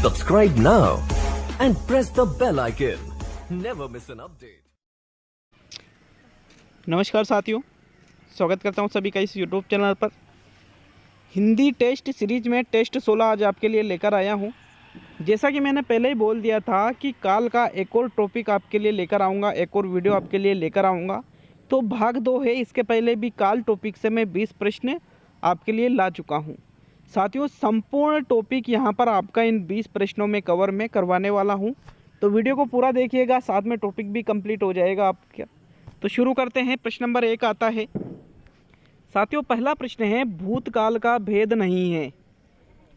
Subscribe now and press the bell icon. Never miss an update. नमस्कार साथियों, स्वागत करता हूं सभी का इस यूट्यूब चैनल पर। हिंदी टेस्ट सीरीज में टेस्ट 16 आज आपके लिए लेकर आया हूं। जैसा कि मैंने पहले ही बोल दिया था कि काल का एक और टॉपिक आपके लिए लेकर आऊंगा, एक और वीडियो आपके लिए लेकर आऊंगा। तो भाग 2 है। इसके पहले भी काल टॉपिक से मैं 20 प्रश्न आपके लिए ला चुका हूं। साथियों, संपूर्ण टॉपिक यहां पर आपका इन 20 प्रश्नों में कवर मैं करवाने वाला हूं, तो वीडियो को पूरा देखिएगा, साथ में टॉपिक भी कंप्लीट हो जाएगा आपका। तो शुरू करते हैं। प्रश्न नंबर 1 आता है साथियों, पहला प्रश्न है, भूतकाल का भेद नहीं है।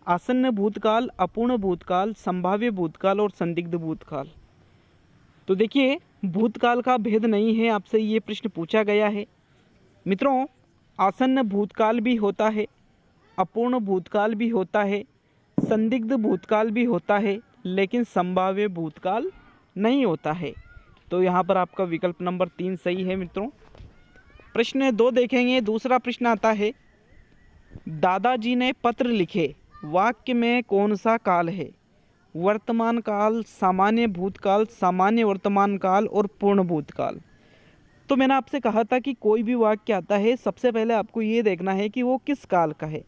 आसन्न भूतकाल, अपूर्ण भूतकाल, संभाव्य भूतकाल और संदिग्ध भूतकाल। तो देखिए, भूतकाल का भेद नहीं है, आपसे ये प्रश्न पूछा गया है। मित्रों, आसन्न भूतकाल भी होता है, अपूर्ण भूतकाल भी होता है, संदिग्ध भूतकाल भी होता है, लेकिन संभाव्य भूतकाल नहीं होता है। तो यहाँ पर आपका विकल्प नंबर 3 सही है मित्रों। प्रश्न 2 देखेंगे। दूसरा प्रश्न आता है, दादाजी ने पत्र लिखे, वाक्य में कौन सा काल है? वर्तमान काल, सामान्य भूतकाल, सामान्य वर्तमान काल और पूर्ण भूतकाल। तो मैंने आपसे कहा था कि कोई भी वाक्य आता है, सबसे पहले आपको ये देखना है कि वो किस काल का है।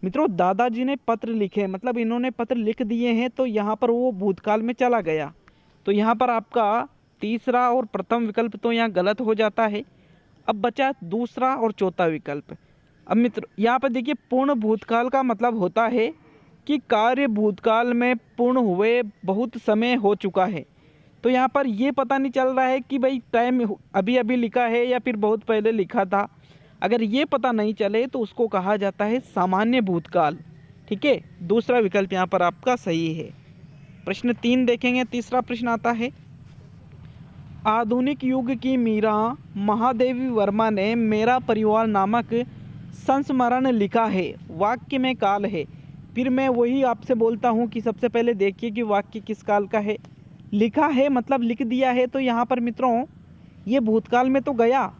मित्रों, दादाजी ने पत्र लिखे मतलब इन्होंने पत्र लिख दिए हैं, तो यहाँ पर वो भूतकाल में चला गया। तो यहाँ पर आपका तीसरा और प्रथम विकल्प तो यहाँ गलत हो जाता है। अब बचा दूसरा और चौथा विकल्प। अब मित्र, यहाँ पर देखिए, पूर्ण भूतकाल का मतलब होता है कि कार्य भूतकाल में पूर्ण हुए बहुत समय हो चुका है। तो यहाँ पर ये पता नहीं चल रहा है कि भाई टाइम अभी अभी लिखा है या फिर बहुत पहले लिखा था। अगर ये पता नहीं चले तो उसको कहा जाता है सामान्य भूतकाल। ठीक है, दूसरा विकल्प यहाँ पर आपका सही है। प्रश्न 3 देखेंगे। तीसरा प्रश्न आता है, आधुनिक युग की मीरा महादेवी वर्मा ने मेरा परिवार नामक संस्मरण लिखा है, वाक्य में काल है। फिर मैं वही आपसे बोलता हूँ कि सबसे पहले देखिए कि वाक्य किस काल का है। लिखा है मतलब लिख दिया है, तो यहाँ पर मित्रों ये भूतकाल में तो गया,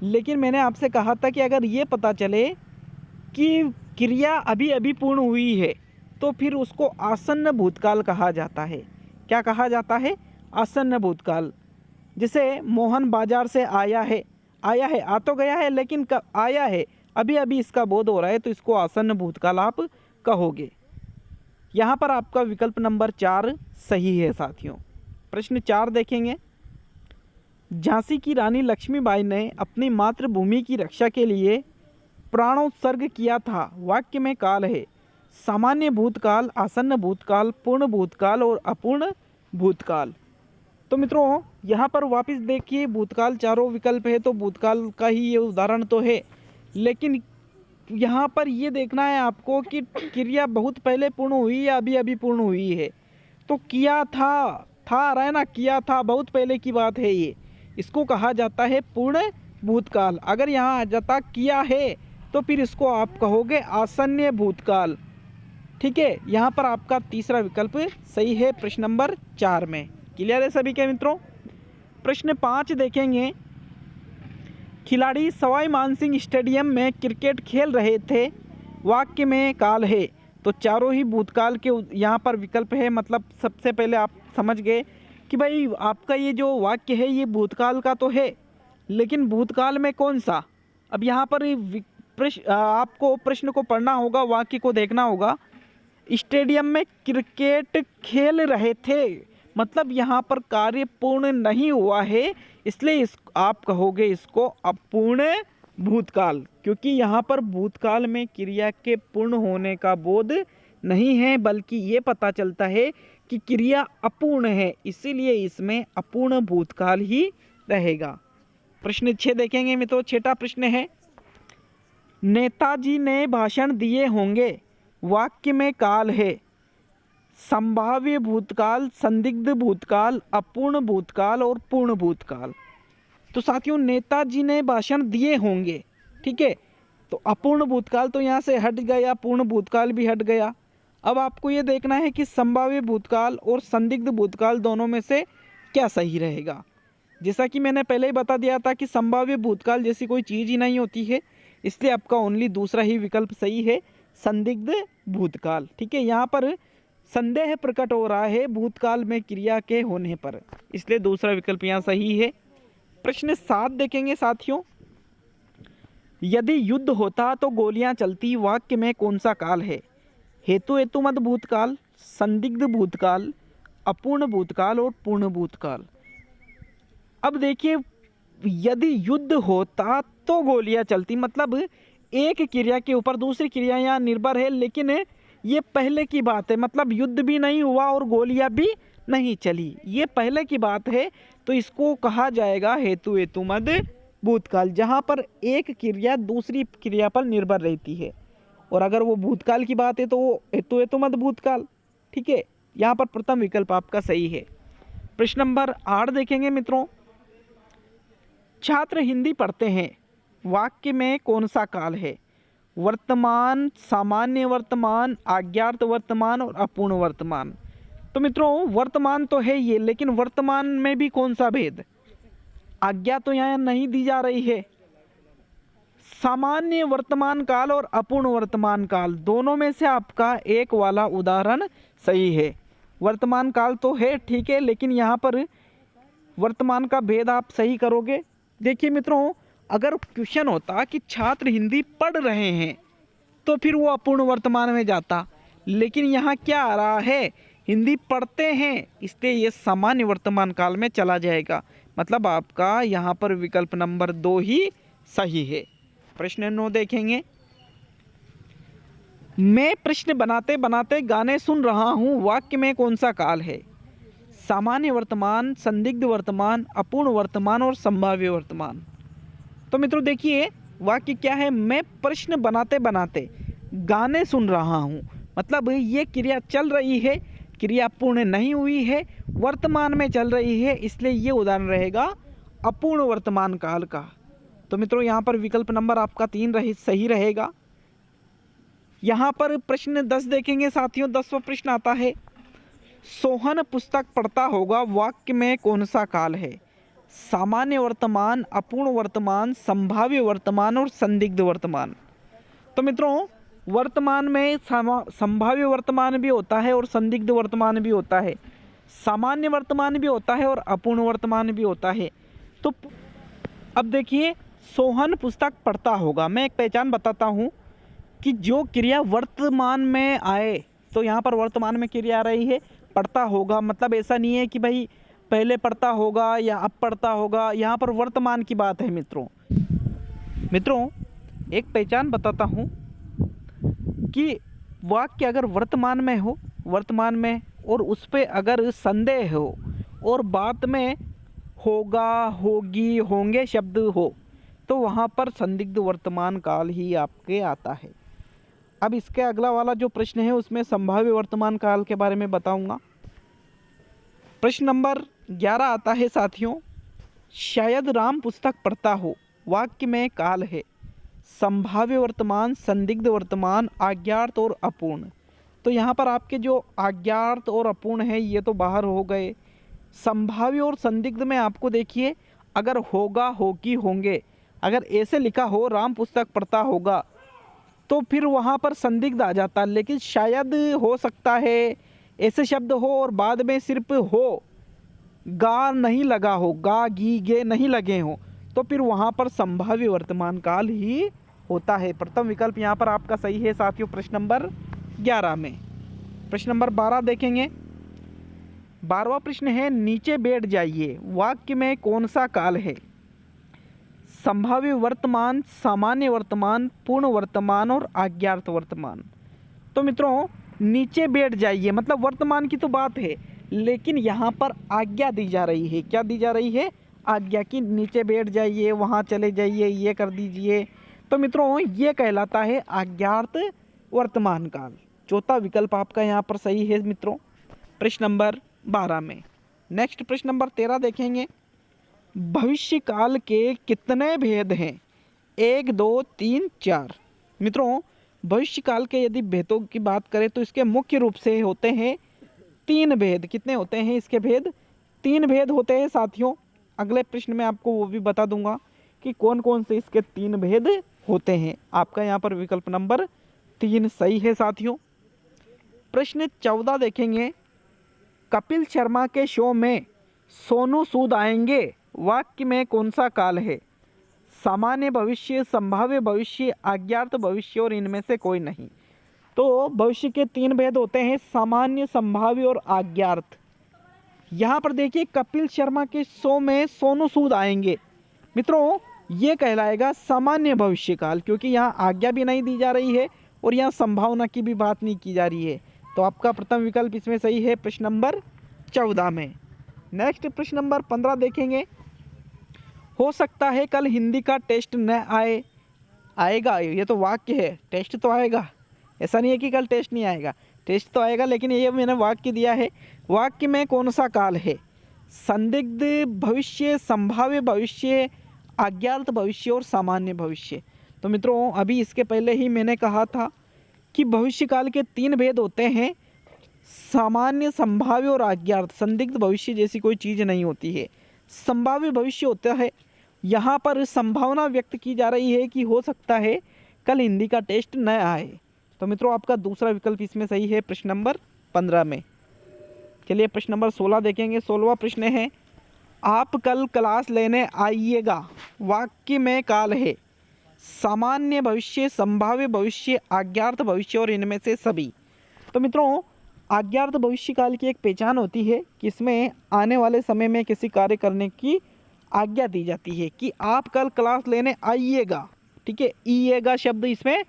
लेकिन मैंने आपसे कहा था कि अगर ये पता चले कि क्रिया अभी अभी पूर्ण हुई है तो फिर उसको आसन्न भूतकाल कहा जाता है। क्या कहा जाता है? आसन्न भूतकाल। जैसे मोहन बाजार से आया है, आ तो गया है लेकिन कब आया है, अभी अभी इसका बोध हो रहा है, तो इसको आसन्न भूतकाल आप कहोगे। यहाँ पर आपका विकल्प नंबर 4 सही है साथियों। प्रश्न 4 देखेंगे। झांसी की रानी लक्ष्मीबाई ने अपनी मातृभूमि की रक्षा के लिए प्राणोत्सर्ग किया था, वाक्य में काल है। सामान्य भूतकाल, आसन्न भूतकाल, पूर्ण भूतकाल और अपूर्ण भूतकाल। तो मित्रों, यहाँ पर वापस देखिए, भूतकाल चारों विकल्प है, तो भूतकाल का ही ये उदाहरण तो है, लेकिन यहाँ पर ये देखना है आपको कि क्रिया बहुत पहले पूर्ण हुई या अभी अभी पूर्ण हुई है। तो किया था आ रहा है ना, किया था बहुत पहले की बात है, ये इसको कहा जाता है पूर्ण भूतकाल। अगर यहाँ आ जाता किया है तो फिर इसको आप कहोगे आसन्न भूतकाल। ठीक है, यहाँ पर आपका तीसरा विकल्प सही है प्रश्न नंबर 4 में। क्लियर है सभी के मित्रों? प्रश्न 5 देखेंगे। खिलाड़ी सवाई मानसिंह स्टेडियम में क्रिकेट खेल रहे थे, वाक्य में काल है। तो चारों ही भूतकाल के यहाँ पर विकल्प है। मतलब सबसे पहले आप समझ गए कि भाई आपका ये जो वाक्य है ये भूतकाल का तो है, लेकिन भूतकाल में कौन सा। अब यहाँ पर आपको प्रश्न को पढ़ना होगा, वाक्य को देखना होगा। स्टेडियम में क्रिकेट खेल रहे थे, मतलब यहाँ पर कार्य पूर्ण नहीं हुआ है, इसलिए आप कहोगे इसको अपूर्ण भूतकाल, क्योंकि यहाँ पर भूतकाल में क्रिया के पूर्ण होने का बोध नहीं है, बल्कि ये पता चलता है कि क्रिया अपूर्ण है, इसीलिए इसमें अपूर्ण भूतकाल ही रहेगा। प्रश्न 6 देखेंगे मित्रों। 6वां प्रश्न है, नेताजी ने भाषण दिए होंगे, वाक्य में काल है। संभाव्य भूतकाल, संदिग्ध भूतकाल, अपूर्ण भूतकाल और पूर्ण भूतकाल। तो साथियों, नेताजी ने भाषण दिए होंगे, ठीक है, तो अपूर्ण भूतकाल तो यहाँ से हट गया, पूर्ण भूतकाल भी हट गया। अब आपको ये देखना है कि संभाव्य भूतकाल और संदिग्ध भूतकाल दोनों में से क्या सही रहेगा। जैसा कि मैंने पहले ही बता दिया था कि संभाव्य भूतकाल जैसी कोई चीज़ ही नहीं होती है, इसलिए आपका ओनली दूसरा ही विकल्प सही है, संदिग्ध भूतकाल। ठीक है, यहाँ पर संदेह प्रकट हो रहा है भूतकाल में क्रिया के होने पर, इसलिए दूसरा विकल्प यहाँ सही है। प्रश्न 7 देखेंगे साथियों। यदि युद्ध होता तो गोलियां चलती, वाक्य में कौन सा काल है? हेतु हेतुमत भूतकाल, संदिग्ध भूतकाल, अपूर्ण भूतकाल और पूर्ण भूतकाल। अब देखिए, यदि युद्ध होता तो गोलियां चलती, मतलब एक क्रिया के ऊपर दूसरी क्रिया यहाँ निर्भर है, लेकिन ये पहले की बात है, मतलब युद्ध भी नहीं हुआ और गोलियां भी नहीं चली, ये पहले की बात है। तो इसको कहा जाएगा हेतु हेतुमत भूतकाल, जहाँ पर एक क्रिया दूसरी क्रिया पर निर्भर रहती है। और अगर वो भूतकाल की बात है तो वो हेतु हेतुमत भूतकाल। ठीक है, यहाँ पर प्रथम विकल्प आपका सही है। प्रश्न नंबर 8 देखेंगे मित्रों। छात्र हिंदी पढ़ते हैं, वाक्य में कौन सा काल है? वर्तमान, सामान्य वर्तमान, आज्ञार्थ वर्तमान और अपूर्ण वर्तमान। तो मित्रों वर्तमान तो है ये, लेकिन वर्तमान में भी कौन सा भेद? आज्ञा तो यहाँ नहीं दी जा रही है। सामान्य वर्तमान काल और अपूर्ण वर्तमान काल, दोनों में से आपका एक वाला उदाहरण सही है। वर्तमान काल तो है ठीक है, लेकिन यहाँ पर वर्तमान का भेद आप सही करोगे। देखिए मित्रों, अगर क्वेश्चन होता कि छात्र हिंदी पढ़ रहे हैं तो फिर वो अपूर्ण वर्तमान में जाता, लेकिन यहाँ क्या आ रहा है? हिंदी पढ़ते हैं, इसलिए ये सामान्य वर्तमान काल में चला जाएगा। मतलब आपका यहाँ पर विकल्प नंबर 2 ही सही है। प्रश्न 9 देखेंगे। मैं प्रश्न बनाते बनाते गाने सुन रहा हूँ, वाक्य में कौन सा काल है? सामान्य वर्तमान, संदिग्ध वर्तमान, अपूर्ण वर्तमान और संभाव्य वर्तमान। तो मित्रों देखिए, वाक्य क्या है? मैं प्रश्न बनाते बनाते गाने सुन रहा हूँ, मतलब ये क्रिया चल रही है, क्रिया पूर्ण नहीं हुई है, वर्तमान में चल रही है, इसलिए ये उदाहरण रहेगा अपूर्ण वर्तमान काल का। तो मित्रों यहाँ पर विकल्प नंबर आपका 3 सही रहेगा। यहाँ पर प्रश्न 10 देखेंगे साथियों। 10वां प्रश्न आता है, सोहन पुस्तक पढ़ता होगा, वाक्य में कौन सा काल है? सामान्य वर्तमान, अपूर्ण वर्तमान, संभाव्य वर्तमान और संदिग्ध वर्तमान। तो मित्रों वर्तमान में संभाव्य वर्तमान भी होता है और संदिग्ध वर्तमान भी होता है, सामान्य वर्तमान भी होता है और अपूर्ण वर्तमान भी होता है। तो अब देखिए, सोहन पुस्तक पढ़ता होगा, मैं एक पहचान बताता हूँ कि जो क्रिया वर्तमान में आए, तो यहाँ पर वर्तमान में क्रिया आ रही है, पढ़ता होगा, मतलब ऐसा नहीं है कि भाई पहले पढ़ता होगा या अब पढ़ता होगा, यहाँ पर वर्तमान की बात है। मित्रों एक पहचान बताता हूँ कि वाक्य अगर वर्तमान में हो, वर्तमान में, और उस पर अगर संदेह हो और बाद में होगा, होगी, होंगे शब्द हो, तो वहाँ पर संदिग्ध वर्तमान काल ही आपके आता है। अब इसके अगला वाला जो प्रश्न है उसमें संभाव्य वर्तमान काल के बारे में बताऊंगा। प्रश्न नंबर 11 आता है साथियों, शायद राम पुस्तक पढ़ता हो, वाक्य में काल है संभाव्य वर्तमान, संदिग्ध वर्तमान, आज्ञार्थ और अपूर्ण। तो यहाँ पर आपके जो आज्ञार्थ और अपूर्ण है ये तो बाहर हो गए। संभाव्य और संदिग्ध में आपको देखिए, अगर होगा, होगी, होंगे, अगर ऐसे लिखा हो राम पुस्तक पढ़ता होगा तो फिर वहाँ पर संदिग्ध आ जाता, लेकिन शायद हो सकता है ऐसे शब्द हो और बाद में सिर्फ हो, गा नहीं लगा हो, गा गी गे नहीं लगे हो, तो फिर वहाँ पर संभाव्य वर्तमान काल ही होता है। प्रथम विकल्प यहाँ पर आपका सही है साथियों, प्रश्न नंबर 11 में। प्रश्न नंबर 12 देखेंगे। 12वां प्रश्न है, नीचे बैठ जाइए, वाक्य में कौन सा काल है? संभाव्य वर्तमान, सामान्य वर्तमान, पूर्ण वर्तमान और आज्ञार्थ वर्तमान। तो मित्रों नीचे बैठ जाइए मतलब वर्तमान की तो बात है, लेकिन यहाँ पर आज्ञा दी जा रही है। क्या दी जा रही है? आज्ञा की, नीचे बैठ जाइए, वहाँ चले जाइए, ये कर दीजिए। तो मित्रों ये कहलाता है आज्ञार्थ वर्तमान काल। चौथा विकल्प आपका यहाँ पर सही है मित्रों, प्रश्न नंबर 12 में। नेक्स्ट प्रश्न नंबर 13 देखेंगे। भविष्य काल के कितने भेद हैं? 1, 2, 3, 4। मित्रों भविष्य काल के यदि भेदों की बात करें तो इसके मुख्य रूप से होते हैं 3 भेद। कितने होते हैं इसके भेद? 3 भेद होते हैं साथियों। अगले प्रश्न में आपको वो भी बता दूंगा कि कौन कौन से इसके 3 भेद होते हैं। आपका यहाँ पर विकल्प नंबर 3 सही है साथियों। प्रश्न 14 देखेंगे, कपिल शर्मा के शो में सोनू सूद आएंगे, वाक्य में कौन सा काल है? सामान्य भविष्य, संभाव्य भविष्य, अज्ञात भविष्य और इनमें से कोई नहीं। तो भविष्य के 3 भेद होते हैं, सामान्य, संभाव्य और अज्ञात। यहाँ पर देखिए कपिल शर्मा के शो में सोनू सूद आएंगे, मित्रों ये कहलाएगा सामान्य भविष्य काल, क्योंकि यहाँ आज्ञा भी नहीं दी जा रही है और यहाँ संभावना की भी बात नहीं की जा रही है। तो आपका प्रथम विकल्प इसमें सही है प्रश्न नंबर 14 में। नेक्स्ट प्रश्न नंबर 15 देखेंगे, हो सकता है कल हिंदी का टेस्ट न आएगा, ये तो वाक्य है, टेस्ट तो आएगा, ऐसा नहीं है कि कल टेस्ट नहीं आएगा, टेस्ट तो आएगा, लेकिन ये मैंने वाक्य दिया है। वाक्य में कौन सा काल है? संदिग्ध भविष्य, संभाव्य भविष्य, अज्ञात भविष्य और सामान्य भविष्य। तो मित्रों अभी इसके पहले ही मैंने कहा था कि भविष्य काल के 3 भेद होते हैं, सामान्य, संभाव्य और अज्ञात। संदिग्ध भविष्य जैसी कोई चीज़ नहीं होती है। संभाव्य भविष्य होता है, यहाँ पर संभावना व्यक्त की जा रही है कि हो सकता है कल हिंदी का टेस्ट न आए। तो मित्रों आपका दूसरा विकल्प इसमें सही है प्रश्न नंबर 15 में। चलिए प्रश्न नंबर 16 देखेंगे। 16वां प्रश्न है, आप कल क्लास लेने आइएगा, वाक्य में काल है सामान्य भविष्य, संभाव्य भविष्य, अज्ञात भविष्य और इनमें से सभी। तो मित्रों अज्ञात भविष्य काल की एक पहचान होती है कि इसमें आने वाले समय में किसी कार्य करने की आज्ञा दी जाती है कि आप कल क्लास लेने आइएगा, ठीक है। आइएगा शब्द इसमें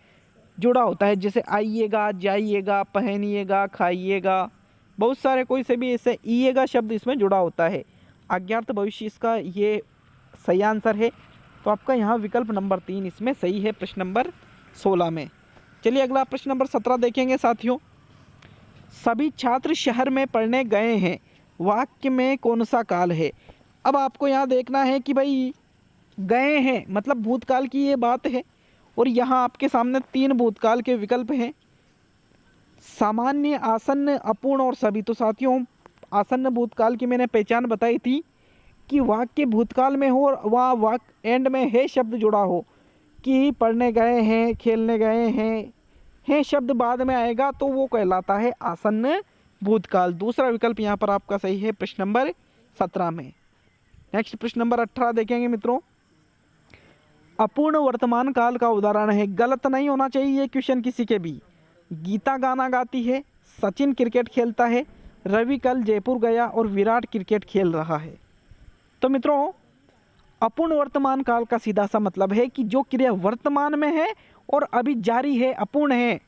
जुड़ा होता है, जैसे आइएगा, जाइएगा, पहनिएगा, खाइएगा, बहुत सारे कोई से भी ऐसे आइएगा शब्द इसमें जुड़ा होता है। अज्ञात भविष्य इसका ये सही आंसर है। तो आपका यहाँ विकल्प नंबर 3 इसमें सही है प्रश्न नंबर 16 में। चलिए अगला प्रश्न नंबर 17 देखेंगे साथियों। सभी छात्र शहर में पढ़ने गए हैं, वाक्य में कौन सा काल है? अब आपको यहाँ देखना है कि भाई गए हैं मतलब भूतकाल की ये बात है, और यहाँ आपके सामने 3 भूतकाल के विकल्प हैं, सामान्य, आसन्न, अपूर्ण और सभी। तो साथियों आसन्न भूतकाल की मैंने पहचान बताई थी कि वाक्य भूतकाल में हो और वह वाक्य एंड में है शब्द जुड़ा हो, कि पढ़ने गए हैं, खेलने गए हैं, है शब्द बाद में आएगा तो वो कहलाता है आसन्न भूतकाल। दूसरा विकल्प यहाँ पर आपका सही है प्रश्न नंबर 17 में। नेक्स्ट प्रश्न नंबर 18 देखेंगे मित्रों। अपूर्ण वर्तमान काल का उदाहरण है, गलत नहीं होना चाहिए क्वेश्चन किसी के भी। गीता गाना गाती है, सचिन क्रिकेट खेलता है, रवि कल जयपुर गया और विराट क्रिकेट खेल रहा है। तो मित्रों अपूर्ण वर्तमान काल का सीधा सा मतलब है कि जो क्रिया वर्तमान में है और अभी जारी है, अपूर्ण है।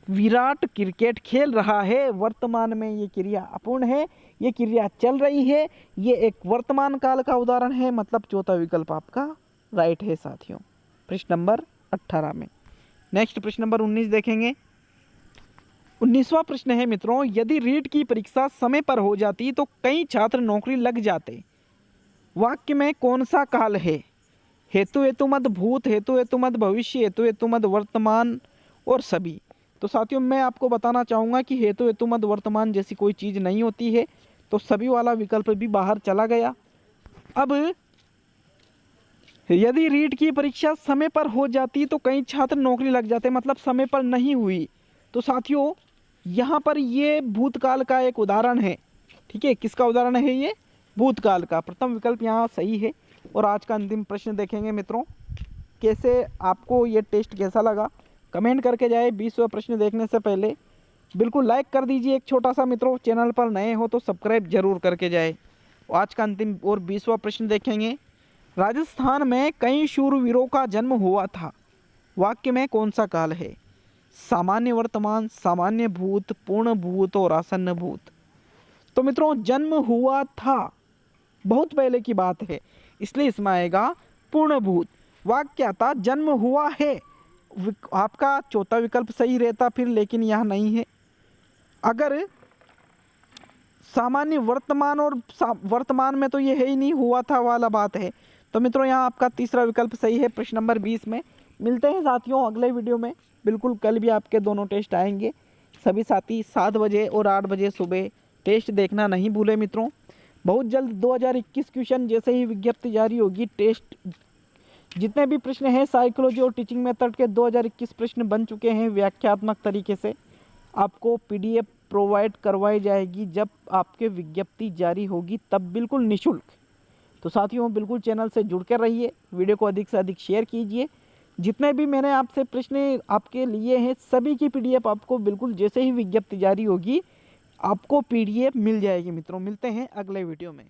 विराट क्रिकेट खेल रहा है, वर्तमान में ये क्रिया अपूर्ण है, ये क्रिया चल रही है, ये एक वर्तमान काल का उदाहरण है, मतलब चौथा विकल्प आपका राइट है साथियों प्रश्न नंबर 18 में। नेक्स्ट प्रश्न नंबर 19 देखेंगे। 19वां प्रश्न है मित्रों, यदि रीट की परीक्षा समय पर हो जाती तो कई छात्र नौकरी लग जाते, वाक्य में कौन सा काल है? हेतु हेतुमद भूत, हेतु हेतुमद भविष्य, हेतु हेतुमद वर्तमान और सभी। तो साथियों मैं आपको बताना चाहूँगा कि हेतु हेतुमद वर्तमान जैसी कोई चीज़ नहीं होती है, तो सभी वाला विकल्प भी बाहर चला गया। अब यदि रीट की परीक्षा समय पर हो जाती तो कई छात्र नौकरी लग जाते, मतलब समय पर नहीं हुई। तो साथियों यहाँ पर ये भूतकाल का एक उदाहरण है, ठीक है। किसका उदाहरण है ये? भूतकाल का। प्रथम विकल्प यहाँ सही है। और आज का अंतिम प्रश्न देखेंगे मित्रों। कैसे आपको ये टेस्ट कैसा लगा कमेंट करके जाए। 20वां प्रश्न देखने से पहले बिल्कुल लाइक कर दीजिए एक छोटा सा मित्रों, चैनल पर नए हो तो सब्सक्राइब जरूर करके जाए। आज का अंतिम और 20वां प्रश्न देखेंगे। राजस्थान में कई शूरवीरों का जन्म हुआ था, वाक्य में कौन सा काल है? सामान्य वर्तमान, सामान्य भूत, पूर्ण भूत और आसन्न भूत। तो मित्रों जन्म हुआ था बहुत पहले की बात है, इसलिए इसमें आएगा पूर्ण भूत। वाक्य था जन्म हुआ है, आपका चौथा विकल्प सही रहता फिर, लेकिन यह नहीं है। अगर सामान्य वर्तमान और वर्तमान में तो ये है ही नहीं, हुआ था वाला बात है। तो मित्रों यहाँ आपका तीसरा विकल्प सही है प्रश्न नंबर 20 में। मिलते हैं साथियों अगले वीडियो में। बिल्कुल कल भी आपके दोनों टेस्ट आएंगे। सभी साथी 7 बजे और 8 बजे सुबह टेस्ट देखना नहीं भूले मित्रों। बहुत जल्द 2021 क्वेश्चन जैसे ही विज्ञप्ति जारी होगी, टेस्ट जितने भी प्रश्न हैं साइकोलॉजी और टीचिंग मेथड के 2021 प्रश्न बन चुके हैं व्याख्यात्मक तरीके से। आपको पीडीएफ प्रोवाइड करवाई जाएगी जब आपके विज्ञप्ति जारी होगी, तब बिल्कुल निःशुल्क। तो साथियों बिल्कुल चैनल से जुड़ कर रहिए, वीडियो को अधिक से अधिक शेयर कीजिए। जितने भी मैंने आपसे प्रश्न आपके लिए हैं सभी की पीडीएफ आपको बिल्कुल जैसे ही विज्ञप्ति जारी होगी आपको पीडीएफ मिल जाएगी। मित्रों मिलते हैं अगले वीडियो में।